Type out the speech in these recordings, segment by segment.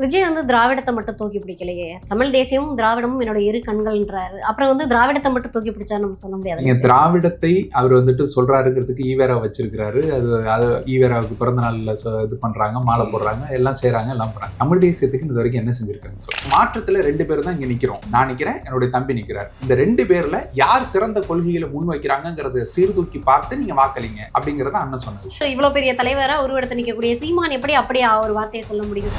விஜய் வந்து திராவிடத்தை மட்டும் தூக்கி பிடிக்கலையே, தமிழ் தேசியமும் திராவிடமும் என்னோட இரு கண்கள்ன்றாரு. அப்புறம் வந்து திராவிடத்தை மட்டும் தூக்கி பிடிச்சா நம்ம சொல்ல முடியாது. நீங்க திராவிடத்தை அவர் வந்துட்டு சொல்றாருங்கிறதுக்கு ஈவேரா வச்சிருக்கிறாரு. அது ஈவேராவுக்கு பிறந்த நாள்ல இது பண்றாங்க, மாலை போடுறாங்க, எல்லாம் செய்யறாங்க, எல்லாம் பண்றாங்க. தமிழ் தேசியத்துக்கு இது வரைக்கும் என்ன செஞ்சிருக்காங்க சொல்லு. மாற்றத்துல 2 பேர் தான் இங்க நிக்கிறோம். நான் நிக்கிறேன், என்னுடைய தம்பி நிக்கிறார். இந்த 2 பேர்ல யார் சிறந்த கொள்கைகளை முன் வைக்கிறாங்கிறத சீர்தூக்கி பார்த்து நீங்க வாக்களிங்க அப்படிங்கறத அண்ணன் சொன்ன விஷயம். இவ்வளவு பெரிய தலைவரா உருவெடுத்து நிக்கக்கூடிய சீமான் எப்படி அப்படியே ஒரு வார்த்தையை சொல்ல முடியும்?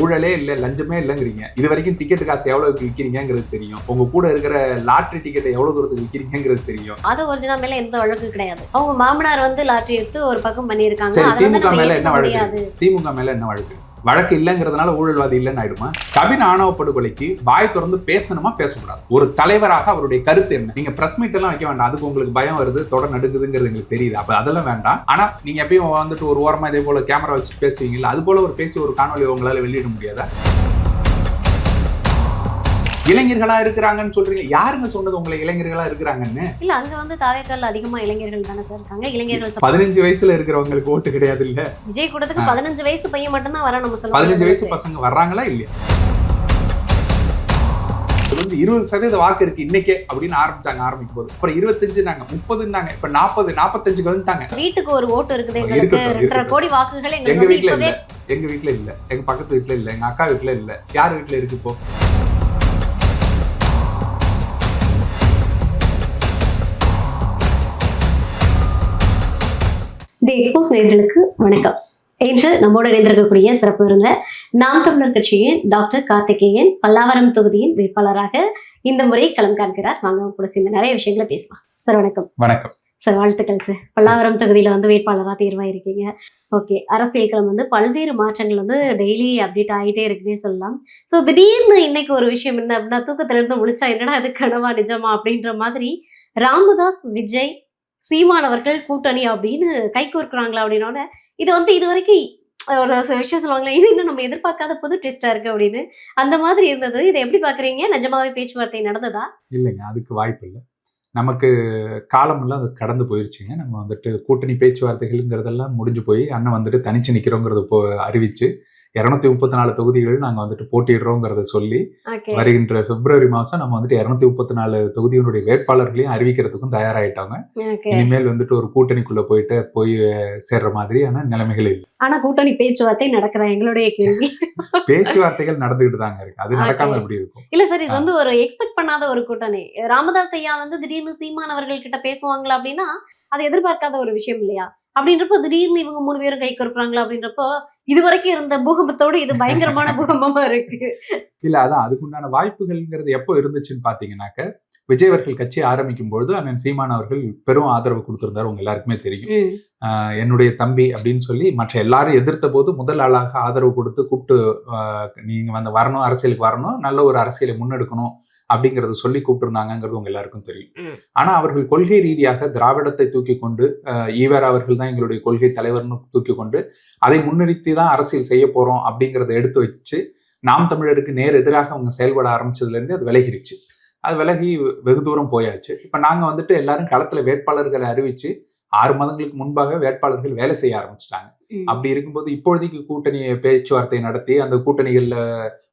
ஊழலே இல்ல, லஞ்சமே இல்லைங்கிறீங்க. இது வரைக்கும் டிக்கெட் காசு எவ்வளவுக்கு விற்கிறீங்கிறது தெரியும். உங்க கூட இருக்கிற லாட்டரி டிக்கெட்டை எவ்வளவு தூரத்துக்கு விற்கிறீங்கிறது தெரியும். அது ஒரிஜினல் மேல எந்த வழக்கு கிடையாது. அவங்க மாமனார் வந்து லாட்டரி எடுத்து ஒரு பக்கம் பண்ணிருக்காங்க. திமுக மேல என்ன வழக்கு? திமுக மேல என்ன வழக்கு? வழக்கு இல்லைங்கிறதுனால ஊழல்வாதி இல்லைன்னு ஆயிடுமா? கவின் ஆணவ படுகொலைக்கு வாய் திறந்து பேசணுமா பேசக்கூடாது? ஒரு தலைவராக அவருடைய கருத்து என்ன? நீங்க பிரஸ் மீட் எல்லாம் வைக்க வேண்டாம். அதுக்கு உங்களுக்கு பயம் வருது, தொடர் நடுக்குதுங்கிறது எங்களுக்கு தெரியுது. அப்ப அதெல்லாம் வேண்டாம். ஆனா நீங்க எப்பயும் வந்துட்டு ஒரு ஓரமா இதே போல கேமரா வச்சுட்டு பேசுவீங்களா? அது போல ஒரு பேசி ஒரு காணொலி உங்களால வெளியிட முடியாதா? இளைஞர்களா இருக்கிறாங்கன்னு சொல்றீங்க. யாருங்க சொன்னது உங்களை இளைஞர்களா இருக்கிறாங்கன்னு? இல்ல, அங்க வந்து தாவேக்கால அதிகமா இளைஞர்கள் தானே சார் இருக்காங்க. இளைஞர்கள் 15 வயசுல இருக்கிறவங்களுக்கு ஓட்டு கிடையாது இல்ல. விஜய் கூட்டத்துக்கு 15 வயசு பையன் மட்டும் தான் வர நம்ம சொல்லுவோம். 15 வயசு பசங்க வர்றாங்களா இல்லையா? 20% வாக்கு இருக்கு இன்னைக்கே அப்படின்னு ஆரம்பிக்கும் போது. அப்புறம் 25 30 இப்ப 40 45 வந்துட்டாங்க. வீட்டுக்கு ஒரு ஓட்டு இருக்குது எங்களுக்கு. 2.5 கோடி வாக்குகள் எங்க வீட்டுல இல்ல. எங்க வீட்டுல இல்ல, எங்க பக்கத்து வீட்டுல இல்ல, எங்க அக்கா வீட்டுல இல்ல. யார் வீட்டுல இருக்கு இப்போ? தி எக்ஸ்போஸ் நேயர்களுக்கு வணக்கம். இன்று நம்மோடு இணைந்திருக்கக்கூடிய சிறப்பு விருந்தினர் நாம் தமிழர் கட்சியின் டாக்டர் கார்த்திகேயன் பல்லாவரம் தொகுதியின் வேட்பாளராக இந்த முறை களம் காண்கிறார். வாங்க கூட சேர்ந்து நிறைய விஷயங்களை பேசலாம். சார் வணக்கம். வணக்கம் சார், வாழ்த்துக்கள் சார். பல்லாவரம் தொகுதியில வந்து வேட்பாளராக தேர்வாயிருக்கீங்க. ஓகே, அரசியல் களம் வந்து பல்வேறு மாற்றங்கள் வந்து டெய்லி அப்டேட் ஆகிட்டே இருக்குன்னே சொல்லலாம். ஸோ திடீர்னு இன்னைக்கு ஒரு விஷயம் என்ன அப்படின்னா, தூக்கத்துல இருந்து முழிச்சா என்னடா அது கனவா நிஜமா அப்படின்ற மாதிரி ராமதாஸ் விஜய் சீமான் அவர்கள் கூட்டணி அப்படின்னு கை கோர்க்குறாங்களா அப்படின்னோட இது வந்து இது வரைக்கும் ஒரு விஷயம் சொல்லுவாங்களே, இது இன்னும் நம்ம எதிர்பார்க்காத புது ட்விஸ்டா இருக்கு அப்படின்னு அந்த மாதிரி இருந்தது. இதை எப்படி பாக்குறீங்க? நிஜமாவே பேச்சுவார்த்தை நடந்ததா? இல்லைங்க, அதுக்கு வாய்ப்பு இல்லை. நமக்கு காலமெல்லாம் அது கடந்து போயிருச்சுங்க. நம்ம வந்துட்டு கூட்டணி பேச்சுவார்த்தைகள்ங்கிறதெல்லாம் முடிஞ்சு போய் அண்ணன் வந்துட்டு தனிச்சு நிக்கிறோங்கிறத அறிவிச்சு 234 தொகுதிகள் நாங்க வந்துட்டு போட்டிடுறோங்கிறத சொல்லி வருகின்ற பிப்ரவரி மாசம் நம்ம வந்துட்டு 234 தொகுதியினுடைய வேட்பாளர்களையும் அறிவிக்கிறதுக்கும் தயாராயிட்டாங்க. இனிமேல் வந்துட்டு ஒரு கூட்டணிக்குள்ள போய் சேர்ற மாதிரியான நிலைமைகள் இல்லை. ஆனா கூட்டணி பேச்சுவார்த்தை நடக்குதா? எங்களுடைய கேள்வி. பேச்சுவார்த்தைகள் நடந்துகிட்டு தாங்க இருக்கு. அது நடக்காம எப்படி இருக்கும்? இல்ல சார், இது வந்து ஒரு எக்ஸ்பெக்ட் பண்ணாத ஒரு கூட்டணி. ராமதாஸ் ஐயா வந்து திடீர்னு சீமான் அவர்கள் கிட்ட பேசுவாங்களா அப்படின்னா அது எதிர்பார்க்காத ஒரு விஷயம் இல்லையா? அப்படின்றப்போ திடீர்னு இவங்க 3 பேரும் கை கொடுக்குறாங்களா அப்படின்றப்போ இது வரைக்கும் இருந்த பூகம்பத்தோடு இது பயங்கரமான பூகம்பமா இருக்கு. இல்ல, அதான் அதுக்குண்டான வாய்ப்புகள்ங்கிறது எப்போ இருந்துச்சுன்னு பாத்தீங்கன்னாக்க, விஜய் அவர்கள் கட்சி ஆரம்பிக்கும் பொழுது அண்ணன் சீமான் அவர்கள் பெரும் ஆதரவு கொடுத்திருந்தாரு. உங்க எல்லாருக்குமே தெரியும். என்னுடைய தம்பி அப்படின்னு சொல்லி மற்ற எல்லாரும் எதிர்த்த போது முதல் ஆளாக ஆதரவு கொடுத்து கூப்பிட்டு நீங்க வரணும், அரசியலுக்கு வரணும், நல்ல ஒரு அரசியலை முன்னெடுக்கணும் அப்படிங்கறத சொல்லி கூப்பிட்டுருந்தாங்கிறது உங்க எல்லாருக்கும் தெரியும். ஆனா அவர்கள் கொள்கை ரீதியாக திராவிடத்தை தூக்கி கொண்டு ஈவேரா அவர்கள் தான் எங்களுடைய கொள்கை தலைவர்னு தூக்கி கொண்டு அதை முன்னிறுத்தி தான் அரசியல் செய்ய போறோம் அப்படிங்கறத எடுத்து வச்சு நாம் தமிழருக்கு நேர் எதிராக அவங்க செயல்பட ஆரம்பிச்சதுல இருந்து அது விலகிருச்சு. அது விலகி வெகு தூரம் போயாச்சு. இப்ப நாங்க வந்துட்டு எல்லாரும் களத்துல வேட்பாளர்களை அறிவிச்சு 6 மாதங்களுக்கு முன்பாக வேட்பாளர்கள் வேலை செய்ய ஆரம்பிச்சிட்டாங்க. அப்படி இருக்கும்போது இப்பொழுதைக்கு கூட்டணி பேச்சுவார்த்தை நடத்தி அந்த கூட்டணிகள்ல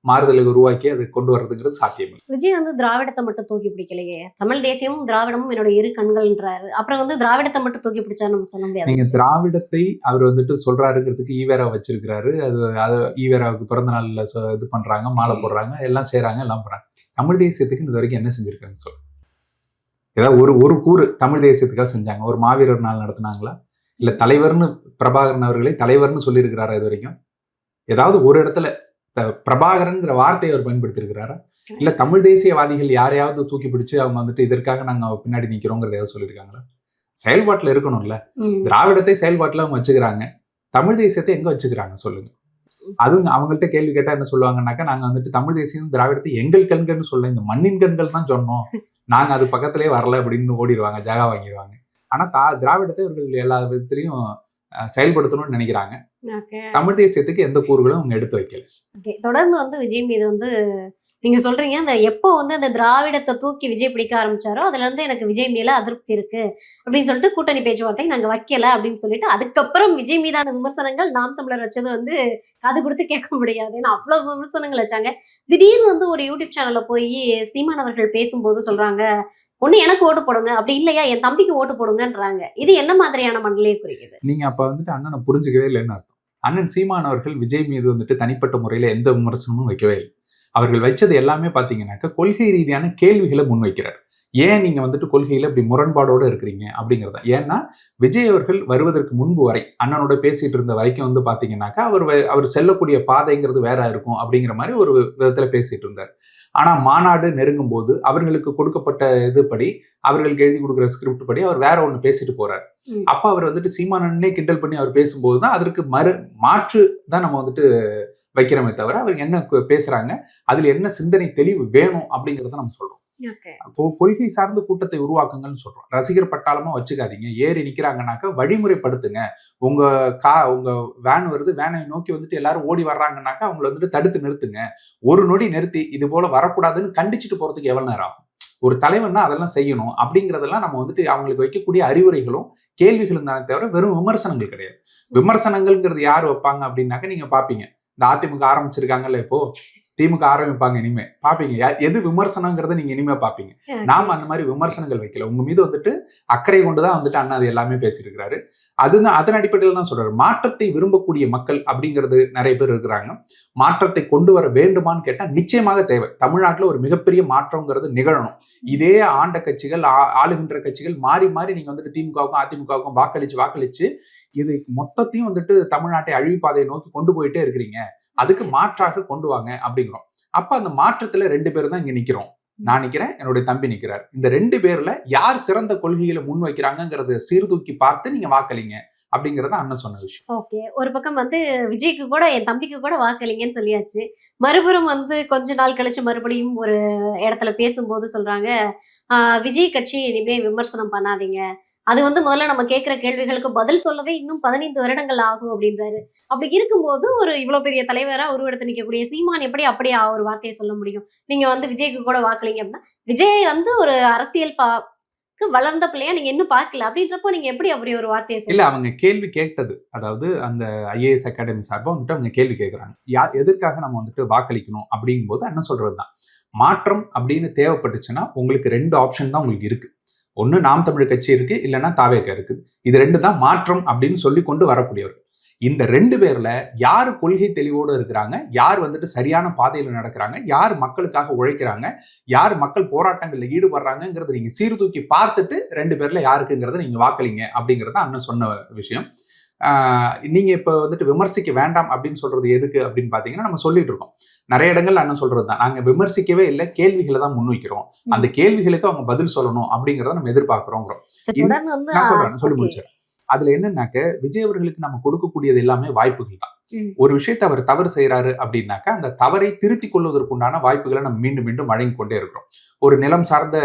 மாறுதலை உருவாக்கி அதை கொண்டு வர்றதுங்கிறது சாத்தியம். விஜய் வந்து திராவிடத்தை மட்டும் தூக்கி பிடிக்கலையே, தமிழ் தேசியமும் திராவிடமும் என்னோட இரு கண்கள்ன்றாரு. அப்புறம் வந்து திராவிடத்தை மட்டும் தூக்கி பிடிச்சா நம்ம சொல்ல முடியாது. நீங்க திராவிடத்தை அவர் வந்துட்டு சொல்றாருங்கிறதுக்கு ஈவேரா வச்சிருக்கிறாரு. அது ஈவேராவுக்கு பிறந்த நாள்ல இது பண்றாங்க, மாலை போடுறாங்க, எல்லாம் செய்யறாங்க, எல்லாம் பண்றாங்க. தமிழ் தேசியத்துக்கு இது வரைக்கும் என்ன செஞ்சிருக்காங்கன்னு சொல்லு. ஏதாவது ஒரு கூறு தமிழ் தேசியத்துக்காக செஞ்சாங்க? ஒரு மாவீரர் நாள் நடத்தினாங்களா? இல்ல தலைவர்னு பிரபாகரன் அவர்களை தலைவர்னு சொல்லி இருக்கிறாரா? இது வரைக்கும் ஏதாவது ஒரு இடத்துல பிரபாகரன்ங்கிற வார்த்தையை அவர் பயன்படுத்தி இருக்கிறாரா? இல்ல தமிழ் தேசியவாதிகள் யாரையாவது தூக்கி பிடிச்சு அவங்க வந்துட்டு இதற்காக நாங்க பின்னாடி நிக்கிறோங்கிறத ஏதாவது சொல்லியிருக்காங்களா? செயல்பாட்டுல இருக்கணும்ல. திராவிடத்தை செயல்பாட்டுல அவங்க வச்சுக்கிறாங்க, தமிழ் தேசியத்தை எங்க வச்சுக்கிறாங்க சொல்லுங்க. அதுவும் அவங்கள்ட்ட கேள்வி கேட்டா என்ன சொல்லுவாங்கன்னாக்கா, நாங்க வந்துட்டு தமிழ் தேசியம் திராவிடத்தை எங்கள் கண்கள்னு சொல்ல, இந்த மண்ணின் கண்கள் தான் சொன்னோம், நாங்க அது பக்கத்திலேயே வரல அப்படின்னு ஓடிடுவாங்க, ஜகா வாங்கிடுவாங்க. ஆனா திராவிடத்தை இவர்கள் எல்லா விதத்திலையும் செயல்படுத்தணும்னு நினைக்கிறாங்க. தமிழ் தேசியத்துக்கு எந்த கூறுகளும் அவங்க எடுத்து வைக்கல. தொடர்ந்து வந்து விஜய் மீது வந்து நீங்க சொல்றீங்க அந்த எப்போ வந்து அந்த திராவிடத்தை தூக்கி விஜய் பிடிக்க ஆரம்பிச்சாரோ அதுல இருந்து எனக்கு விஜய் மேல அதிருப்தி இருக்கு அப்படின்னு சொல்லிட்டு கூட்டணி பேச்சுவார்த்தை நாங்க வைக்கல அப்படின்னு சொல்லிட்டு அதுக்கப்புறம் விஜய் மீதான விமர்சனங்கள் நாம் தமிழர் வச்சது வந்து காது கொடுத்து கேட்க முடியாது. ஏன்னா அவ்வளவு விமர்சனங்கள் வச்சாங்க. திடீர்னு வந்து ஒரு யூடியூப் சேனல்ல போய் சீமான் அவர்கள் பேசும்போது சொல்றாங்க, ஒண்ணு எனக்கு ஓட்டு போடுங்க அப்படி இல்லையா என் தம்பிக்கு ஓட்டு போடுங்கன்றாங்க. இது என்ன மாதிரியான மனநிலையை குறிக்குது? நீங்க அப்ப வந்துட்டு அண்ணனை புரிஞ்சுக்கவே இல்லைன்னு அர்த்தம். அண்ணன் சீமான் அவர்கள் விஜய் மீது வந்துட்டு தனிப்பட்ட முறையில எந்த விமர்சனமும் வைக்கவே இல்லை. அவர்கள் வச்சது எல்லாமே பாத்தீங்கன்னாக்க கொள்கை ரீதியான கேள்விகளை முன்வைக்கிறார். ஏன் நீங்க வந்துட்டு கொள்கையில இப்படி முரண்பாடோட இருக்கிறீங்க அப்படிங்கிறத. ஏன்னா விஜய் அவர்கள் வருவதற்கு முன்பு வரை அண்ணனோட பேசிட்டு இருந்த வரைக்கும் வந்து பாத்தீங்கன்னாக்கா அவர் செல்லக்கூடிய பாதைங்கிறது வேற இருக்கும் அப்படிங்கிற மாதிரி ஒரு விதத்துல பேசிட்டு இருந்தார். ஆனா மாநாடு நெருங்கும் போது அவர்களுக்கு கொடுக்கப்பட்ட இதுபடி அவர்களுக்கு எழுதி கொடுக்குற ஸ்கிரிப்ட் படி அவர் வேற ஒண்ணு பேசிட்டு போறாரு. அப்ப அவர் வந்துட்டு சீமானன்னே கிண்டல் பண்ணி அவர் பேசும்போதுதான் அதற்கு மாற்று தான் நம்ம வந்துட்டு வைக்கிறோமே தவிர அவர் என்ன பேசுறாங்க, அதுல என்ன சிந்தனை தெளிவு வேணும் அப்படிங்கறத நம்ம சொல்றோம். கொள்கை சார்ந்த கூட்டத்தை உருவாக்குங்கன்னு சொல்றோம். ரசிகர் பட்டாளமா வச்சுக்காதீங்க. ஏறி நிக்கிறாங்கன்னாக்க வழிமுறைப்படுத்துங்க. உங்க உங்க வேன் வருது, வேனை நோக்கி வந்துட்டு எல்லாரும் ஓடி வர்றாங்கன்னாக்கா அவங்களை வந்துட்டு தடுத்து நிறுத்துங்க. ஒரு நொடி நிறுத்தி இது போல வரக்கூடாதுன்னு கண்டிச்சுட்டு போறதுக்கு எவ்வளவு நேரம் ஆகும்? ஒரு தலைவன்னா அதெல்லாம் செய்யணும் அப்படிங்கறதெல்லாம் நம்ம வந்துட்டு அவங்களுக்கு வைக்கக்கூடிய அறிவுரைகளும் கேள்விகளும் தானே தவிர வெறும் விமர்சனங்கள் கிடையாது. விமர்சனங்கள்ங்கிறது யார் வைப்பாங்க அப்படின்னாக்க நீங்க பாப்பீங்க. இந்த அதிமுக ஆரம்பிச்சிருக்காங்கல்ல, இப்போ திமுக ஆரம்பிப்பாங்க. இனிமே பாப்பீங்க எது விமர்சனங்கிறத நீங்க இனிமே பாப்பீங்க. நாம அந்த மாதிரி விமர்சனங்கள் வைக்கல. உங்க மீது வந்துட்டு அக்கறை கொண்டுதான் வந்துட்டு அண்ணா அது எல்லாமே பேசியிருக்கிறாரு. அதுதான் அதன் அடிப்படையில் தான் சொல்றாரு. மாற்றத்தை விரும்பக்கூடிய மக்கள் அப்படிங்கிறது நிறைய பேர் இருக்கிறாங்க. மாற்றத்தை கொண்டு வர வேண்டுமான்னு கேட்டா நிச்சயமாக தேவை. தமிழ்நாட்டுல ஒரு மிகப்பெரிய மாற்றம்ங்கிறது நிகழணும். இதே ஆண்ட கட்சிகள் ஆளுகின்ற கட்சிகள் மாறி மாறி நீங்க வந்துட்டு திமுகவுக்கும் அதிமுகவுக்கும் வாக்களிச்சு இது மொத்தத்தையும் வந்துட்டு தமிழ்நாட்டை அழிவுப்பாதையை நோக்கி கொண்டு போயிட்டே இருக்கிறீங்க. அதுக்கு மாற்றாக கொண்டு வாங்க அப்படிங்கிறோம். அப்ப அந்த மாற்றத்துல 2 பேர் தான் இங்க நிக்கிறோம். நான் நிக்கிறேன், என்னுடைய தம்பி நிக்கிறார். இந்த 2 பேர்ல யார் சிறந்த கொள்கைகளை முன் வைக்கிறாங்கிறத சீர்தூக்கி பார்த்து நீங்க வாக்களிங்க அப்படிங்கறத அண்ணன் சொன்ன விஷயம். ஓகே. ஒரு பக்கம் வந்து விஜய்க்கு கூட என் தம்பிக்கு கூட வாக்களிங்கன்னு சொல்லியாச்சு. மறுபுறம் வந்து கொஞ்ச நாள் கழிச்சு மறுபடியும் ஒரு இடத்துல பேசும்போது சொல்றாங்க, விஜய் கட்சி இனிமே விமர்சனம் பண்ணாதீங்க. அது வந்து முதல்ல நம்ம கேட்கிற கேள்விகளுக்கு பதில் சொல்லவே இன்னும் 15 வருடங்கள் ஆகும் அப்படின்றாரு. அப்படி இருக்கும்போது ஒரு இவ்வளவு பெரிய தலைவரா உருவெடுத்து நிக்கக்கூடிய சீமான் எப்படி அப்படி ஒரு வார்த்தையை சொல்ல முடியும்? நீங்க வந்து விஜய்க்கு கூட வாக்களிங்க அப்படின்னா, விஜய் வந்து ஒரு அரசியல் வளர்ந்த பிள்ளையா நீங்க இன்னும் பார்க்கல. அப்படின்றப்போ நீங்க எப்படி அப்படி ஒரு வார்த்தையை இல்ல சொல்லுங்க? அவங்க கேள்வி கேட்டது. அதாவது அந்த ஐஏஎஸ் அகாடமி சார்பா வந்துட்டு அவங்க கேள்வி கேட்கிறாங்க. எதற்காக நம்ம வந்துட்டு வாக்களிக்கணும் அப்படிங்கும்போது அண்ணன் சொல்றதுதான். மாற்றம் அப்படின்னு தேவைப்பட்டுச்சுன்னா உங்களுக்கு 2 ஆப்ஷன் தான் உங்களுக்கு இருக்கு. ஒண்ணு நாம் தமிழர் கட்சி இருக்கு, இல்லைன்னா தாவேக இருக்குது. இது 2 தான் மாற்றம் அப்படின்னு சொல்லி கொண்டு வரக்கூடியவர். இந்த 2 பேர்ல யாரு கொள்கை தெளிவோடு இருக்கிறாங்க, யார் வந்துட்டு சரியான பாதையில நடக்கிறாங்க, யார் மக்களுக்காக உழைக்கிறாங்க, யார் மக்கள் போராட்டங்கள்ல ஈடுபடுறாங்கிறத நீங்க சீர்தூக்கி பார்த்துட்டு 2 பேர்ல யாருக்குங்கிறத நீங்க வாக்களிங்க அப்படிங்கறத அண்ணன் சொன்ன விஷயம். நீங்க இப்ப வந்துட்டு விமர்சிக்க வேண்டாம் அப்படின்னு சொல்றது எதுக்கு அப்படின்னு பாத்தீங்கன்னா, நம்ம சொல்லிட்டு இருக்கோம் நிறைய இடங்கள்ல அண்ணன் சொல்றதுதான். நாங்க விமர்சிக்கவே இல்லை, கேள்விகளை தான் முன்வைக்கிறோம். அந்த கேள்விகளுக்கு அவங்க பதில் சொல்லணும் அப்படிங்கறத நம்ம எதிர்பார்க்கிறோங்கிறோம். நான் சொல்றேன், சொல்லி முடிச்சேன். அதுல என்னன்னாக்க விஜய் அவர்களுக்கு நம்ம கொடுக்கக்கூடியது எல்லாமே வாய்ப்புகள் தான். ஒரு விஷயத்தை அவர் தவறு செய்யறாரு அப்படின்னாக்கா அந்த தவறை திருத்திக் கொள்வதற்குண்டான வாய்ப்புகளை நம்ம மீண்டும் மீண்டும் வழங்கி கொண்டே இருக்கிறோம். ஒரு நிலம் சார்ந்த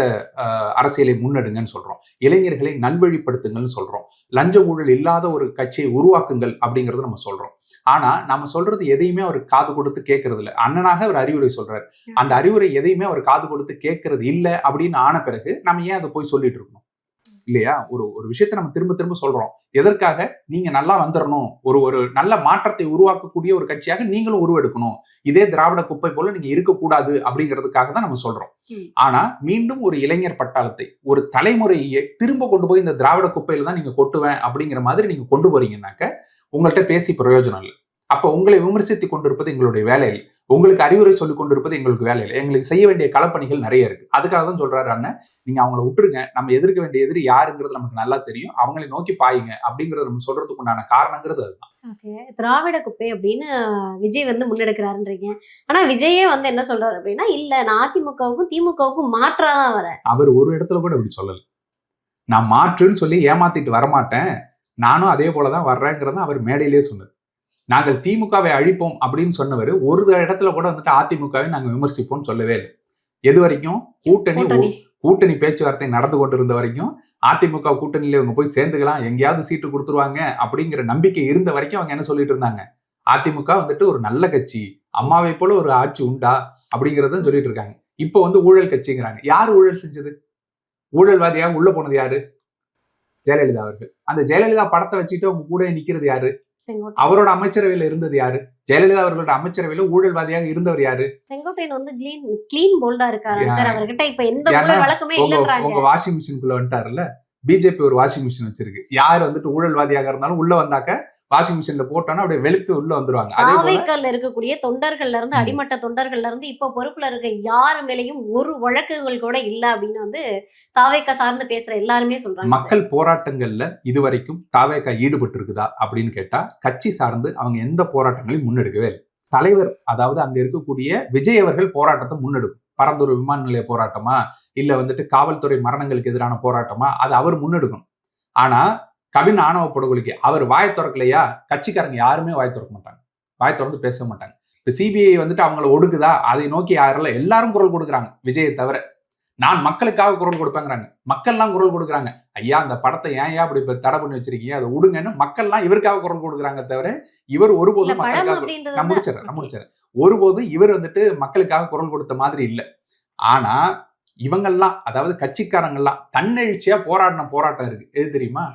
அரசியலை முன்னெடுங்கன்னு சொல்றோம். இளைஞர்களை நல்வழிப்படுத்துங்கள்னு சொல்றோம். லஞ்ச ஊழல் இல்லாத ஒரு கட்சியை உருவாக்குங்கள் அப்படிங்கறத நம்ம சொல்றோம். ஆனா நம்ம சொல்றது எதையுமே அவர் காது கொடுத்து கேட்கறது இல்லை. அண்ணனாக அவர் அறிவுரை சொல்றாரு. அந்த அறிவுரை எதையுமே அவர் காது கொடுத்து கேட்கறது இல்லை அப்படின்னு ஆன பிறகு நம்ம ஏன் அதை போய் சொல்லிட்டு இருக்கணும் இல்லையா? ஒரு விஷயத்தை நம்ம திரும்ப திரும்ப சொல்றோம். எதற்காக? நீங்க நல்லா வந்துடணும், ஒரு நல்ல மாற்றத்தை உருவாக்கக்கூடிய ஒரு கட்சியாக நீங்களும் உருவெடுக்கணும். இதே திராவிட குப்பை போல நீங்க இருக்கக்கூடாது அப்படிங்கிறதுக்காக தான் நம்ம சொல்றோம். ஆனா மீண்டும் ஒரு இளைஞர் பட்டாளத்தை, ஒரு தலைமுறையை திரும்ப கொண்டு போய் இந்த திராவிட குப்பையில தான் நீங்க கொட்டுவேன் அப்படிங்கிற மாதிரி நீங்க கொண்டு போறீங்கன்னாக்க உங்கள்கிட்ட பேசி பிரயோஜனம் இல்லை. அப்ப உங்களை விமர்சித்துக் கொண்டிருப்பது எங்களுடைய வேலை இல்லை. உங்களுக்கு அறிவுரை சொல்லிக் கொண்டிருப்பது எங்களுக்கு வேலை இல்லை. எங்களுக்கு செய்ய வேண்டிய களப்பணிகள் நிறைய இருக்கு. அதுக்காக தான் சொல்றாரு அண்ணன், நீங்க அவங்கள விட்டுருங்க. நம்ம எதிர்க்க வேண்டிய எதிரி யாருங்கிறது நமக்கு நல்லா தெரியும். அவங்களை நோக்கி பாயுங்க அப்படிங்கறத நம்ம சொல்றதுக்கு உண்டான காரணங்கிறது அதுதான். ஓகே. திராவிட குப்பை அப்படின்னு விஜய் வந்து முன்னெடுக்கிறாருன்றீங்க. ஆனா விஜயே வந்து என்ன சொல்றாரு அப்படின்னா, இல்ல நான் அதிமுகவுக்கும் திமுகவுக்கும் மாற்றாதான் வரேன். அவர் ஒரு இடத்துல கூட அப்படி சொல்லல. நான் மாற்றுன்னு சொல்லி ஏமாத்திட்டு வரமாட்டேன், நானும் அதே போலதான் வர்றேங்கிறத அவர் மேடையிலேயே சொன்னது. நாங்கள் திமுகவை அழிப்போம் அப்படின்னு சொன்னவர் ஒரு இடத்துல கூட வந்துட்டு அதிமுகவை நாங்கள் விமர்சிப்போம்னு சொல்லவே இல்லை. எது வரைக்கும்? கூட்டணி பேச்சுவார்த்தை நடந்து கொண்டிருந்த வரைக்கும் அதிமுக கூட்டணியில இவங்க போய் சேர்ந்துக்கலாம், எங்கேயாவது சீட்டு கொடுத்துருவாங்க அப்படிங்கிற நம்பிக்கை இருந்த வரைக்கும் அவங்க என்ன சொல்லிட்டு இருந்தாங்க? அதிமுக வந்துட்டு ஒரு நல்ல கட்சி, அம்மாவை போல ஒரு ஆட்சி உண்டா அப்படிங்கறத சொல்லிட்டு இருக்காங்க. இப்போ வந்து ஊழல் கட்சிங்கிறாங்க. யாரு ஊழல் செஞ்சது? ஊழல்வாதியாக உள்ள போனது யாரு? ஜெயலலிதா அவர்கள். அந்த ஜெயலலிதா படத்தை வச்சுட்டு அவங்க கூட நிக்கிறது யாரு? அவரோட அமைச்சரவையில இருந்தது யாரு? ஜெயலலிதா அவர்களோட அமைச்சரவையில ஊழல்வாதியாக இருந்தவர் யாரு? செங்கோட்டையன் வந்து கிளீன் போல்டா இருக்காரு சார். அவர்கிட்ட இப்ப எந்த ஊழல் வழக்குமே இல்லன்றாங்க. உங்க வாஷிங் மிஷினுக்குள்ள வந்துட்டாருல்ல, பிஜேபி ஒரு வாஷிங் மிஷின் வச்சிருக்கு. யார் வந்துட்டு ஊழல்வாதியாக இருந்தாலும் உள்ள வந்தாக்க வாஷிங் மிஷின்ல போட்டோன்னா அப்படியே வெளுத்து உள்ள வந்துருவாங்க. தாவேக்கால இருக்கக்கூடிய தொண்டர்கள்ல இருந்து, அடிமட்ட தொண்டர்கள்ல இருந்து இப்ப பொறுப்புல இருக்க யாரு மேலையும் ஒரு வழக்குகள் கூட இல்ல அப்படின்னு வந்து தாவேக்கா சார்ந்து பேசுற எல்லாருமே சொல்றாங்க. மக்கள் போராட்டங்கள்ல இதுவரைக்கும் தாவேக்கா ஈடுபட்டு இருக்குதா அப்படின்னு கேட்டா, கட்சி சார்ந்து அவங்க எந்த போராட்டங்களையும் முன்னெடுக்கவே இல்லை. தலைவர், அதாவது அங்க இருக்கக்கூடிய விஜய் அவர்கள் போராட்டத்தை முன்னெடுக்கும். பரந்தூர் விமான நிலைய போராட்டமா, இல்ல வந்துட்டு காவல்துறை மரணங்களுக்கு எதிரான போராட்டமா, அது அவர் முன்னெடுக்கணும். ஆனா கவின் ஆணவ படுகொலைக்கு அவர் வாய் திறக்கலையா, கட்சிக்காரங்க யாருமே வாய் திறக்க மாட்டாங்க, வாய் திறந்து பேச மாட்டாங்க. இப்ப சிபிஐ வந்துட்டு அவங்களை ஒடுக்குதா, அதை நோக்கி யாரெல்லாம் எல்லாரும் குரல் கொடுக்குறாங்க, விஜயை தவிர. நான் மக்களுக்காக குரல் கொடுப்பேங்கிறாங்க. மக்கள்லாம் குரல் கொடுக்குறாங்க. ஐயா அந்த படத்தை ஏன் அப்படி தடை பண்ணி வச்சிருக்கீங்க, அதை விடுங்கன்னு மக்கள்லாம் இவருக்காக குரல் கொடுக்குறாங்க தவிர இவர் ஒருபோதும் மக்களுக்காக, நான் முடிச்சிடறேன், ஒருபோதும் இவர் வந்துட்டு மக்களுக்காக குரல் கொடுத்த மாதிரி இல்லை. ஆனா இவங்கெல்லாம், அதாவது கட்சிக்காரங்கெல்லாம் தன்னெழுச்சியா போராடின போராட்டம் இருக்கு. எது தெரியுமா?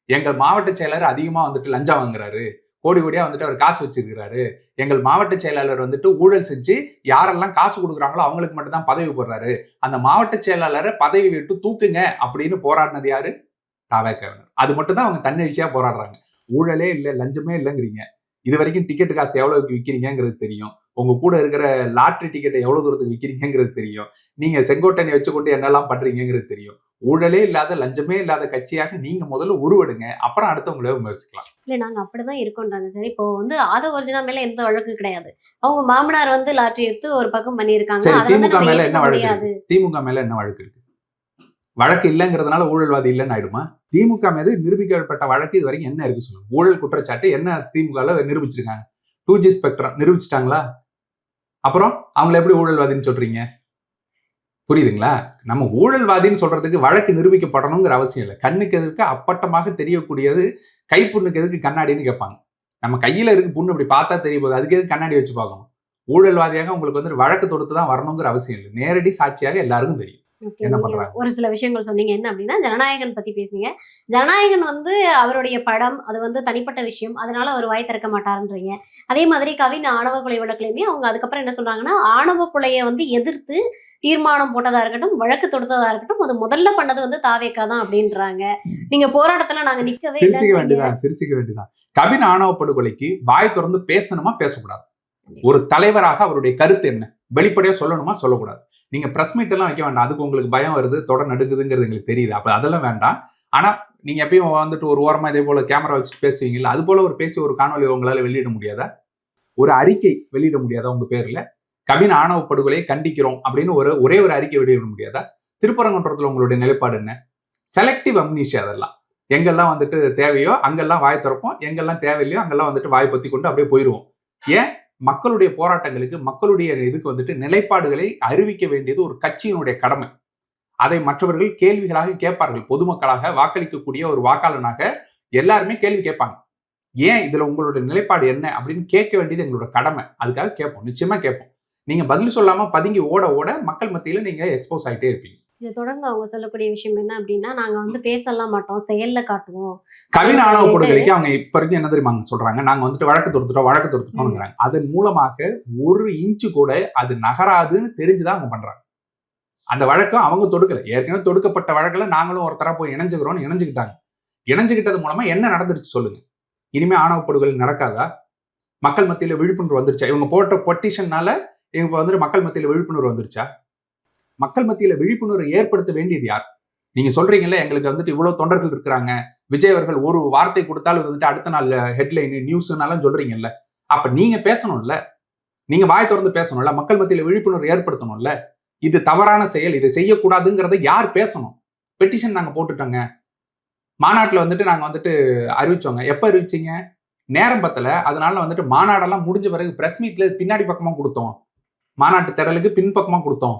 எங்கள் மாவட்ட செயலர் அதிகமா வந்துட்டு லஞ்சம் வாங்குறாரு, கோடி கோடியா வந்துட்டு அவர் காசு வச்சிருக்கிறாரு, எங்கள் மாவட்ட செயலாளர் வந்துட்டு ஊழல் செஞ்சு யாரெல்லாம் காசு கொடுக்குறாங்களோ அவங்களுக்கு மட்டும் தான் பதவி போடுறாரு, அந்த மாவட்ட செயலாளரை பதவி விட்டு தூக்குங்க அப்படின்னு போராடினது யாரு? தாவேக்காவினர். அது மட்டும் தான் அவங்க தன்னெழுச்சியா போராடுறாங்க. ஊழலே இல்லை, லஞ்சமே இல்லைங்கிறீங்க. இது வரைக்கும் டிக்கெட் காசு எவ்வளவுக்கு விற்கிறீங்கிறது தெரியும். உங்க கூட இருக்கிற லாட்டரி டிக்கெட்டை எவ்வளவு தூரத்துக்கு விற்கிறீங்கிறது தெரியும். நீங்க செங்கோட்டனை வச்சுக்கொண்டு என்னெல்லாம் பண்றீங்கிறது தெரியும். ஊழலே இல்லாத, லஞ்சமே இல்லாத கட்சியாக நீங்க முதல்ல உருவெடுங்க, அப்புறம் அடுத்தவங்கள விமர்சிக்கலாம். இல்ல நாங்க அப்படிதான் இருக்கோன்றாங்க. சரி, இப்போ வந்து ஆதவ அர்ஜுனா மேல எந்த வழக்கு கிடையாது. அவங்க மாமனார் வந்து லாட்டரி எடுத்து ஒரு பக்கம் பண்ணிருக்காங்க. திமுக மேல என்ன வழக்கு இருக்கு? திமுக மேல என்ன வழக்கு இருக்கு? வழக்கு இல்லைங்கிறதுனால ஊழல்வாதி இல்லைன்னு ஆயிடுமா? திமுக மீது நிரூபிக்கப்பட்ட வழக்கு இது வரைக்கும் என்ன இருக்கு சொல்லுங்க? ஊழல் குற்றச்சாட்டு என்ன திமுக நிரூபிச்சிருக்காங்க? 2G spectrum நிரூபிச்சிட்டாங்களா? அப்புறம் அவங்களை எப்படி ஊழல்வாதின்னு சொல்றீங்க? புரியுதுங்களா? நம்ம ஊழல்வாதின்னு சொல்றதுக்கு வழக்கு நிரூபிக்கப்படணுங்கிற அவசியம் இல்லை. கண்ணுக்கு எதுக்கு அப்பட்டமாக தெரியக்கூடியது, கைப்புண்ணுக்கு எதுக்கு கண்ணாடின்னு கேட்பாங்க. நம்ம கையில இருக்கு புண்ணு, அப்படி பார்த்தா தெரிய போகுது, அதுக்கு எதுக்கு கண்ணாடி வச்சு பார்க்கணும்? ஊழல்வாதியாக உங்களுக்கு வந்து வழக்கு தொடுத்து தான் வரணுங்கிற அவசியம் இல்லை. நேரடி சாட்சியாக எல்லாருக்கும் தெரியும் என்ன பண்றாங்க. ஒரு சில விஷயங்கள் சொன்னீங்க. என்ன அப்படின்னா, ஜனநாயகன் பத்தி பேசுங்க. ஜனநாயகன் வந்து அவருடைய படம், அது வந்து தனிப்பட்ட விஷயம், அதனால அவர் வாய் திறக்க மாட்டாருன்றீங்க. அதே மாதிரி கவின் ஆணவ கொலை வழக்குலையுமே அவங்க அதுக்கப்புறம் என்ன சொல்றாங்கன்னா, ஆணவ கொலையை வந்து எதிர்த்து தீர்மானம் போட்டதா இருக்கட்டும், வழக்கு தொடுத்ததா இருக்கட்டும், அது முதல்ல பண்ணது வந்து தாவேக்கா தான் அப்படின்றாங்க. நீங்க போராட்டத்துல நாங்க நிக்கவே சிரிச்சுக்க வேண்டியதான். கவின் ஆணவ படுகொலைக்கு வாய் திறந்து பேசணுமா, பேசக்கூடாது? ஒரு தலைவராக அவருடைய கருத்து என்ன வெளிப்படையா சொல்லணுமா, சொல்லக்கூடாது? நீங்க பிரஸ் மீட் எல்லாம் வைக்க வேண்டாம், அதுக்கு உங்களுக்கு பயம் வருது, தொடர் நடுக்குதுங்கிறது எங்களுக்கு தெரியுது. அப்ப அதெல்லாம் வேண்டாம். ஆனா நீங்க எப்பயும் வந்துட்டு ஒரு ஓரமா இதே போல கேமரா வச்சுட்டு பேசுவீங்கல்ல, அது போல ஒரு பேசி ஒரு காணொலி உங்களால வெளியிட முடியாதா? ஒரு அறிக்கை வெளியிட முடியாதா உங்க பேர்ல? கவின் ஆணவ படுகொலையை கண்டிக்கிறோம் அப்படின்னு ஒரே ஒரு அறிக்கை வெளியிட முடியாதா? திருப்பரங்குன்றத்துல உங்களுடைய நிலைப்பாடு என்ன? Selective amnesia. அதெல்லாம் எங்கெல்லாம் வந்துட்டு தேவையோ அங்கெல்லாம் வாய் திறப்போம், எங்கெல்லாம் தேவையில்லையோ அங்கெல்லாம் வந்துட்டு வாய் பத்தி கொண்டு அப்படியே போயிடுவோம். ஏன்? மக்களுடைய போராட்டங்களுக்கு, மக்களுடைய இதுக்கு வந்துட்டு நிலைப்பாடுகளை அறிவிக்க வேண்டியது ஒரு கட்சியினுடைய கடமை. அதை மற்றவர்கள் கேள்விகளாக கேட்பார்கள். பொதுமக்களாக, வாக்களிக்கக்கூடிய ஒரு வாக்காளனாக எல்லாருமே கேள்வி கேட்பாங்க. ஏன் இதுல உங்களுடைய நிலைப்பாடு என்ன அப்படின்னு கேட்க வேண்டியது எங்களோட கடமை. அதுக்காக கேட்போம், நிச்சயமா கேட்போம். நீங்க பதில் சொல்லாம பதுங்கி ஓட ஓட மக்கள் மத்தியில நீங்க எக்ஸ்போஸ் ஆகிட்டே இருப்பீங்க. இதை தொடர்ந்து அவங்க சொல்லக்கூடிய விஷயம் என்ன அப்படின்னா, நாங்க வந்து பேசலாம் மாட்டோம், செயல்ல காட்டுவோம். கவின் ஆணவ படுகொலைக்கு அவங்க இப்ப வரைக்கும் என்ன தெரியுமா சொல்றாங்க? நாங்க வந்துட்டு வழக்கு தொடுத்துட்டோம். அதன் மூலமாக 1 இன்ச்சு கூட அது நகராதுன்னு தெரிஞ்சுதான் அவங்க பண்றாங்க. அந்த வழக்கம் அவங்க தொடுக்கல, ஏற்கனவே தொடுக்கப்பட்ட வழக்குல நாங்களும் ஒருத்தரா போய் இணைஞ்சுக்கிட்டாங்க. இணைஞ்சுக்கிட்டது மூலமா என்ன நடந்துருச்சு சொல்லுங்க? இனிமே ஆணவ படுகொலை நடக்காதா? மக்கள் மத்தியில விழிப்புணர்வு வந்துருச்சா? இவங்க போட்ட பொட்டிஷன்னால இப்ப வந்துட்டு மக்கள் மத்தியில விழிப்புணர்வு வந்துருச்சா? மக்கள் மத்தியில விழிப்புணர்வு ஏற்படுத்த வேண்டியது யார்? நீங்க சொல்றீங்கல்ல, எங்களுக்கு வந்துட்டு இவ்வளவு தொண்டர்கள் இருக்கிறாங்க, விஜய் அவர்கள் ஒரு வார்த்தை கொடுத்தாலும் வந்துட்டு அடுத்த நாள் ஹெட்லைன் நியூஸ்னாலும் சொல்றீங்கல்ல, அப்ப நீங்க பேசணும்ல, நீங்க வாய் திறந்து பேசணும்ல, மக்கள் மத்தியில விழிப்புணர்வு ஏற்படுத்தணும்ல. இது தவறான செயல், இதை செய்யக்கூடாதுங்கிறத யார் பேசணும்? பெட்டிஷன் நாங்க போட்டுட்டோங்க, மாநாட்டுல வந்துட்டு நாங்க வந்துட்டு அறிவிச்சோங்க. எப்ப அறிவிச்சீங்க? நேரம் பத்தல, அதனால வந்துட்டு மாநாடெல்லாம் முடிஞ்ச பிறகு பிரஸ் மீட்ல பின்னாடி பக்கமா கொடுத்தோம், மாநாட்டு திடலுக்கு பின்பக்கமா கொடுத்தோம்.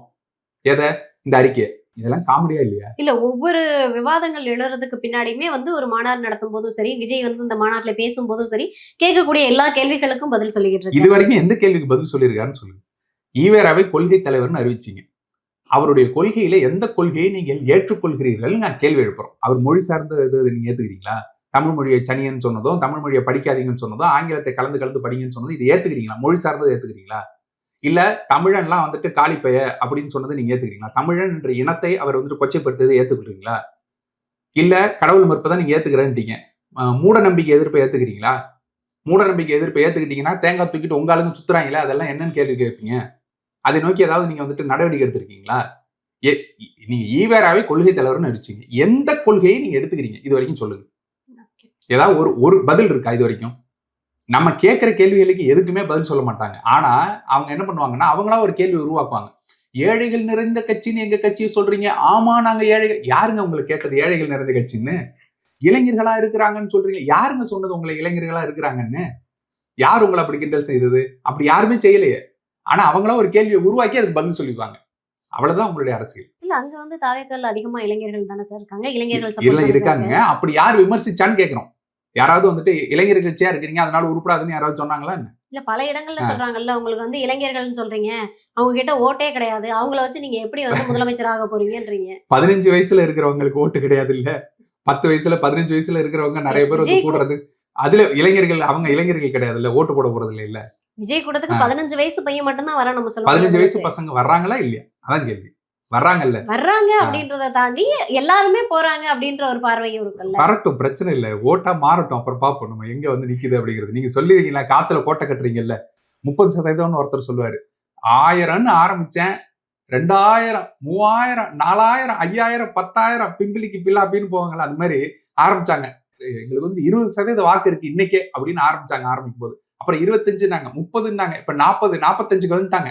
எதை? இந்த அறிக்கையை. இதெல்லாம் காமெடியா இல்லையா? இல்ல ஒவ்வொரு விவாதங்கள் எழுறதுக்கு பின்னாடியுமே வந்து ஒரு மாநாடு நடத்தும் போதும் சரி, விஜய் வந்து இந்த மாநாட்டுல பேசும்போதும் சரி, கேட்கக்கூடிய எல்லா கேள்விகளுக்கும் பதில் சொல்லிக்கிட்டு இது இருக்காரு. வரைக்கும் எந்த கேள்விக்கு பதில் சொல்லியிருக்காருன்னு சொல்லுங்க. ஈவேராவை கொள்கை தலைவர்னு அறிவிச்சீங்க. அவருடைய கொள்கையில எந்த கொள்கையை நீங்கள் ஏற்றுக்கொள்கிறீர்கள் நான் கேள்வி எழுப்புறோம். அவர் மொழி சார்ந்த இது நீங்க ஏத்துக்கிறீங்களா? தமிழ் மொழியை சனியன்னு சொன்னதும், தமிழ் மொழியை படிக்காதீங்கன்னு சொன்னதும், ஆங்கிலத்தை கலந்து கலந்து படிங்கன்னு சொன்னதும் இது ஏத்துக்கிறீங்களா? மொழி சார்ந்ததை ஏத்துக்கிறீங்களா? இல்ல தமிழன்லாம் வந்துட்டு காலிப்பைய அப்படின்னு சொன்னது நீங்க ஏத்துக்கிறீங்களா? தமிழன் என்ற இனத்தை அவர் வந்துட்டு கொச்சைப்படுத்தியதை ஏத்துக்கிறீங்களா? இல்ல கடவுள் மறுப்பதான் நீங்க ஏத்துக்கிறேன்ட்டீங்க. மூட நம்பிக்கை எதிர்ப்பை ஏத்துக்கிறீங்களா? மூட நம்பிக்கை எதிர்ப்பை ஏத்துக்கிட்டீங்கன்னா தேங்காய் தூக்கிட்டு உங்க ஆளுங்க சுத்துறாங்களே அதெல்லாம் என்னன்னு கேள்வி கேட்பீங்க. அதை நோக்கி ஏதாவது நீங்க வந்துட்டு நடவடிக்கை எடுத்திருக்கீங்களா? நீங்க ஈவேராவை கொள்கை தலைவர்னு அறிவிச்சீங்க. எந்த கொள்கையை நீங்க எடுத்துக்கிறீங்க இது வரைக்கும் சொல்லுங்க. ஏதாவது ஒரு பதில் இருக்கா இது வரைக்கும்? நம்ம கேட்கிற கேள்விகளுக்கு எதுக்குமே பதில் சொல்ல மாட்டாங்க. ஆனா அவங்க என்ன பண்ணுவாங்கன்னா அவங்களா ஒரு கேள்வி உருவாக்குவாங்க. ஏழைகள் நிறைந்த கட்சின்னு எங்க கட்சியை சொல்றீங்க? ஆமா நாங்க ஏழைகள். யாருங்க உங்களை கேட்டது ஏழைகள் நிறைந்த கட்சின்னு? இளைஞர்களா இருக்கிறாங்கன்னு சொல்றீங்க. யாருங்க சொன்னது உங்களை இளைஞர்களா இருக்கிறாங்கன்னு? யார் உங்களை அப்படி கிண்டல் செய்தது? அப்படி யாருமே செய்யலையே. ஆனா அவங்களா ஒரு கேள்வியை உருவாக்கி அதுக்கு பதில் சொல்லிக்குவாங்க. அவ்வளவுதான் உங்களுடைய அரசியல். இல்ல அங்க வந்து தாவேக்கால அதிகமா இளைஞர்கள் தானே சார் இருக்காங்க. இளைஞர்கள் இல்ல support இருக்காங்க. பண்றாங்க. அப்படி யார் விமர்சிச்சான்னு கேக்குறோம். யாராவது வந்துட்டு இளைஞர் கட்சியா இருக்கிறீங்க அதனால உருப்படாதுன்னு யாராவது சொன்னாங்களா என்ன? இல்ல பல இடங்கள்ல சொல்றாங்கல்ல, உங்களுக்கு வந்து இளைஞர்கள்னு சொல்றீங்க. அவங்க கிட்ட ஓட்டே கிடையாது. அவங்கள வச்சு நீங்க எப்படி வந்து முதலமைச்சர் ஆக போறீங்கன்றீங்க. 15 வயசுல இருக்கிறவங்களுக்கு ஓட்டு கிடையாது இல்ல. 10 வயசுல 15 வயசுல இருக்கிறவங்க நிறைய பேர் வந்து விஜய் கூடுறது. அதுல இளைஞர்கள் அவங்க இளைஞர்கள் கிடையாது இல்ல. ஓட்டு போட போறது இல்ல. விஜய் கூட்டத்துக்கு 15 வயசு பையன் மட்டும் தான் வர நம்ம 15 வயசு சொல்லுவோம். பசங்க வர்றாங்களா இல்லையா? அதான் கேள்வி. வர்றாங்கல்ல. வர்றாங்க அப்படின்றத தாண்டி எல்லாருமே போறாங்க அப்படின்ற ஒரு பார்வையும் இருக்குல்ல. வரட்டும் பிரச்சனை இல்ல. ஓட்டா மாறட்டும். அப்புறம் பாப்போம் நம்ம எங்க வந்து நிக்குது அப்படிங்கிறது. நீங்க சொல்லிருக்கீங்களா காத்துல கோட்டை கட்டுறீங்கல்ல. 30% ஒருத்தர் சொல்லுவாரு. 1000ன்னு ஆரம்பிச்சேன். 2000, 3000, 4000, 5000, 10,000 பிம்பிலிக்கு பில்லா அப்படின்னு போவாங்கல்ல. அது மாதிரி ஆரம்பிச்சாங்க. எங்களுக்கு வந்து 20% வாக்கு இருக்கு இன்னைக்கே அப்படின்னு ஆரம்பிச்சாங்க ஆரம்பிக்கும் போது. அப்புறம் 25ன்னாங்க, 30ன்னாங்க, இப்ப 40, 45க்கு வந்துட்டாங்க.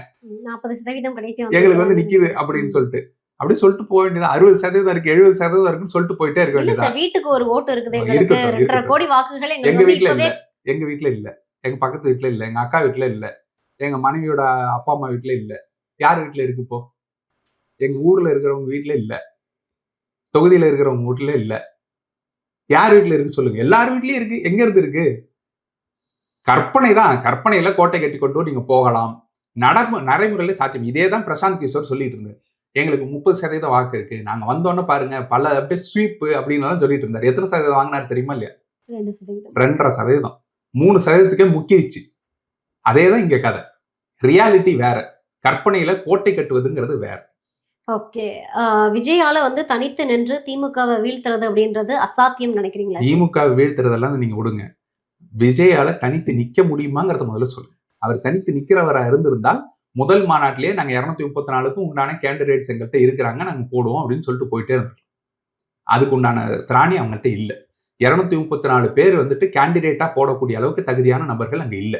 40% கடைசியா எங்களுக்கு வந்து நிக்குது அப்படின்னு சொல்லிட்டு. அப்படி சொல்லிட்டு போக வேண்டியது 60% இருக்கு 70% இருக்குன்னு சொல்லிட்டு போயிட்டே இருக்க இல்ல வேண்டியதா? சார், வீட்டுக்கு ஒரு ஓட்டு இருக்குது எங்களுக்கு. இருக்கட்டும், 2.5 இருக்கட்டும். கோடி வாக்குகள் எங்க எங்களுக்கு வீட்ல இப்பவே இல்ல. எங்க வீட்ல இல்ல. எங்க பக்கத்து வீட்ல இல்ல. எங்க அக்கா வீட்ல இல்ல. எங்க மனைவியோட அப்பா அம்மா வீட்ல இல்ல. யார் வீட்ல இருக்கு இப்போ? எங்க ஊர்ல இருக்கிறவங்க வீட்ல இல்ல. தொகுதியில இருக்கிறவங்க வீட்ல இல்ல. யார் வீட்ல இருக்கு சொல்லுங்க. எல்லார் வீட்லயும் இருக்கு. எங்க இருந்து இருக்கு? கற்பனை தான். கற்பனையில கோட்டை கட்டி கொண்டு நீங்க போகலாம். நடைமுறையில சாத்தியம். இதே தான் பிரசாந்த் கிஷோர் சொல்லிட்டு இருந்தாரு. எங்களுக்கு 30% வாக்கு இருக்கு. நாங்க வந்தோன்னு பாருங்க பல அப்படியே ஸ்வீப் அப்படின்னு சொல்லிட்டு இருந்தாரு. எத்தனை சதவீதம் வாங்கினாரு தெரியுமா இல்லையா? 2%. 2.5%. 3%க்கே முக்கிருச்சு. அதேதான் இங்க கதை. ரியாலிட்டி வேற. கற்பனையில கோட்டை கட்டுவதுங்கிறது வேற. ஓகே. விஜயால வந்து தனித்து நின்று திமுகவை வீழ்த்துறது அப்படின்றது அசாத்தியம் நினைக்கிறீங்களா? திமுக வீழ்த்துறதெல்லாம் நீங்க விடுங்க. விஜயால தனித்து நிக்க முடியுமாங்கிறத முதல்ல சொல்லுங்க. அவர் தனித்து நிக்கிறவரா இருந்திருந்தால் முதல் மாநாட்டிலேயே நாங்க 234க்கும் உண்டான கேண்டிடேட்ஸ் எங்கள்கிட்ட இருக்கிறாங்க நாங்க போடுவோம் அப்படின்னு சொல்லிட்டு போயிட்டே இருந்தோம். அதுக்கு உண்டான திராணி அவங்கள்ட்ட இல்ல. 234 பேர் வந்துட்டு கேண்டிடேட்டா போடக்கூடிய அளவுக்கு தகுதியான நபர்கள் அங்க இல்ல.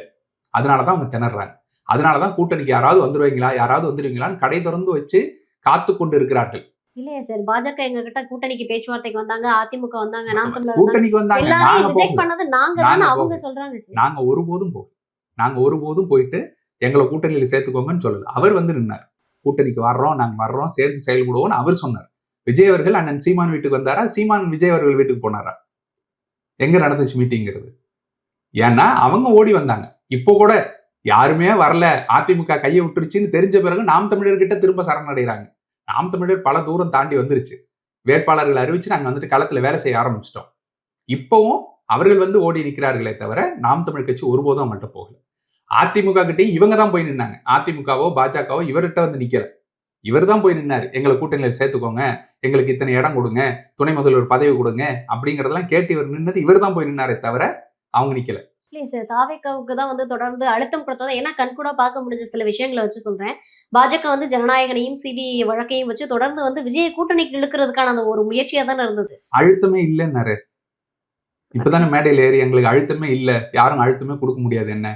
அதனாலதான் அவங்க திணறாங்க. அதனாலதான் கூட்டணிக்கு யாராவது வந்துருவீங்களா யாராவது வந்துருவீங்களான்னு கடை திறந்து வச்சு காத்து கொண்டு இருக்கிறார்கள். இல்லையா சார், பாஜக எங்க கிட்ட கூட்டணிக்கு பேச்சுவார்த்தைக்கு வந்தாங்க, அதிமுக வந்தாங்க, நாம் தமிழர் வந்தாங்க. கூட்டணிக்கு வந்தாங்க. எல்லாரும் நாங்க ரிஜெக்ட் போகல. பண்ணது நாங்க தான் நாங்க அவங்க போகல. சொல்றாங்க சார். நாங்க ஒருபோதும் போகல. நாங்க ஒருபோதும் போயிட்டு எங்களை கூட்டணியில சேர்த்துக்கோங்கன்னு சொல்லல. அவர் வந்து நின்னார். கூட்டணிக்கு வர்றோம் நாங்க வர்றோம் சேர்ந்து செயல்படுவோம்னு அவர் சொன்னார். விஜய் அவர்கள் அண்ணன் சீமான் வீட்டுக்கு வந்தாரா? சீமான் விஜய் அவர்கள் வீட்டுக்கு போனாரா? எங்க நடந்துச்சு மீட்டிங்கிறது? ஏன்னா அவங்க ஓடி வந்தாங்க. இப்போ கூட யாருமே வரல, அதிமுக கையை விட்டுருச்சுன்னு தெரிஞ்ச பிறகு நாம் தமிழர்கிட்ட திரும்ப சரணடைகிறாங்க. நாம் தமிழர் பல தூரம் தாண்டி வந்துருச்சு. வேட்பாளர்கள் அறிவிச்சு நாங்க வந்துட்டு களத்துல வேலை செய்ய ஆரம்பிச்சிட்டோம். இப்பவும் அவர்கள் வந்து ஓடி நிற்கிறார்களே தவிர நாம் தமிழ் கட்சி ஒருபோதும் அவங்கள்ட்ட போகல. அதிமுக கிட்டே இவங்க தான் போய் நின்னாங்க. அதிமுகவோ பாஜகவோ இவர்கிட்ட வந்து நிக்கல. இவர் தான் போய் நின்னாரு. எங்களை கூட்டணியில சேர்த்துக்கோங்க, எங்களுக்கு இத்தனை இடம் கொடுங்க, துணை முதல்வர் பதவி கொடுங்க அப்படிங்கறதெல்லாம் கேட்டு இவர் நின்னது இவர் தான் போய் நின்னாரே தவிர அவங்க நிக்கல. இல்லையா சார், தாவேக்காவுக்கு தான் வந்து தொடர்ந்து அழுத்தம் கொடுத்தது. ஏன்னா கண்கூடா பார்க்க முடிஞ்ச சில விஷயங்களை வச்சு சொல்றேன். பாஜக வந்து ஜனநாயகனையும் சிபிஐ வழக்கையும் வச்சு தொடர்ந்து வந்து விஜய கூட்டணிக்கு இழுக்கிறதுக்கான அந்த ஒரு முயற்சியா தானே இருந்தது. அழுத்தமே இல்லைன்னாரு. இப்பதானே மேடையில் ஏறி எங்களுக்கு அழுத்தமே இல்ல, யாரும் அழுத்தமே கொடுக்க முடியாது என்ன,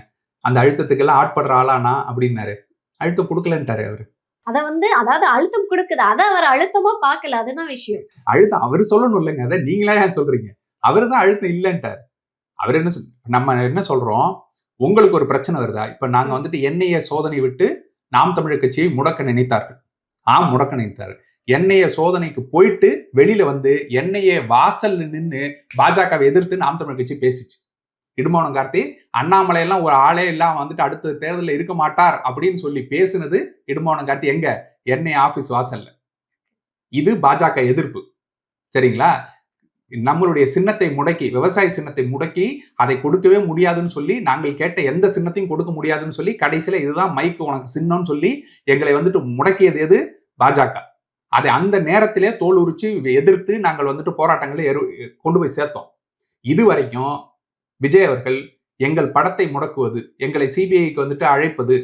அந்த அழுத்தத்துக்கு எல்லாம் ஆட்படுற ஆளானா அப்படின்னாரு. அழுத்தம் கொடுக்கலன்ட்டாரு அவரு. அத வந்து அதாவது அழுத்தம் கொடுக்குது, அத அவர் அழுத்தமா பார்க்கல, அதுதான் விஷயம். அழுத்தம் அவரு சொல்லணும் இல்லைங்க, அதை நீங்களா ஏன் சொல்றீங்க? அவரு தான் அழுத்தம் இல்லைன்ட்டாரு. அவர் என்ன நம்ம என்ன சொல்றோம், உங்களுக்கு ஒரு பிரச்சனை வருதா? இப்ப நாங்க வந்துட்டு என்ஐஏ சோதனை விட்டு நாம் தமிழர் கட்சியை முடக்க நினைத்தார்கள். முடக்க நினைத்தாரு. என்ஐஏ சோதனைக்கு போயிட்டு வெளியில வந்து என்ஐஏ வாசல்ல நின்று பாஜகவை எதிர்த்து நாம் தமிழர் கட்சி பேசிச்சு. இடும்பவனம் கார்த்தி அண்ணாமலை எல்லாம் ஒரு ஆளே இல்லாம வந்துட்டு அடுத்த தேர்தலில் இருக்க மாட்டார் அப்படின்னு சொல்லி பேசுனது இடும்பவனம் கார்த்தி எங்க? என்ஐஏ ஆபீஸ் வாசல்ல. இது பாஜக எதிர்ப்பு. சரிங்களா? நம்மளுடைய சின்னத்தை முடக்கி, விவசாய சின்னத்தை முடக்கி அதை கொடுக்கவே முடியாதுன்னு சொல்லி, நாங்கள் கேட்ட எந்த சின்னத்தையும் கொடுக்க முடியாதுன்னு சொல்லி, கடைசியில இதுதான் மைக்கு உனக்கு சின்னம்னு சொல்லி எங்களை வந்துட்டு முடக்கியது எது? பாஜக. அதை அந்த நேரத்திலே தோல் உரிச்சு எதிர்த்து நாங்கள் வந்துட்டு போராட்டங்களை கொண்டு போய் சேர்த்தோம். இது வரைக்கும் விஜய் அவர்கள் எங்கள் படத்தை முடக்குவது, எங்களை சிபிஐக்கு வந்துட்டு அழைப்பது,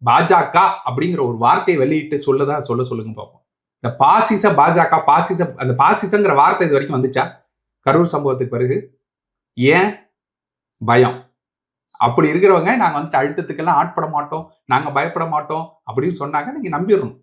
பாஜக அப்படிங்கிற ஒரு வார்த்தையை வெளியிட்டு சொல்லுங்க பார்ப்போம். இந்த பாசிச பாஜக, அந்த பாசிசங்கிற வார்த்தை இது வரைக்கும் வந்துச்சா? கரூர் சம்பவத்துக்கு பிறகு ஏன்? பயம். அப்படி இருக்கிறவங்க நாங்க வந்துட்டு அழுத்தத்துக்கெல்லாம் ஆட்பட மாட்டோம், நாங்க பயப்பட மாட்டோம் அப்படின்னு சொன்னாங்க, நீங்க நம்பிடணும்.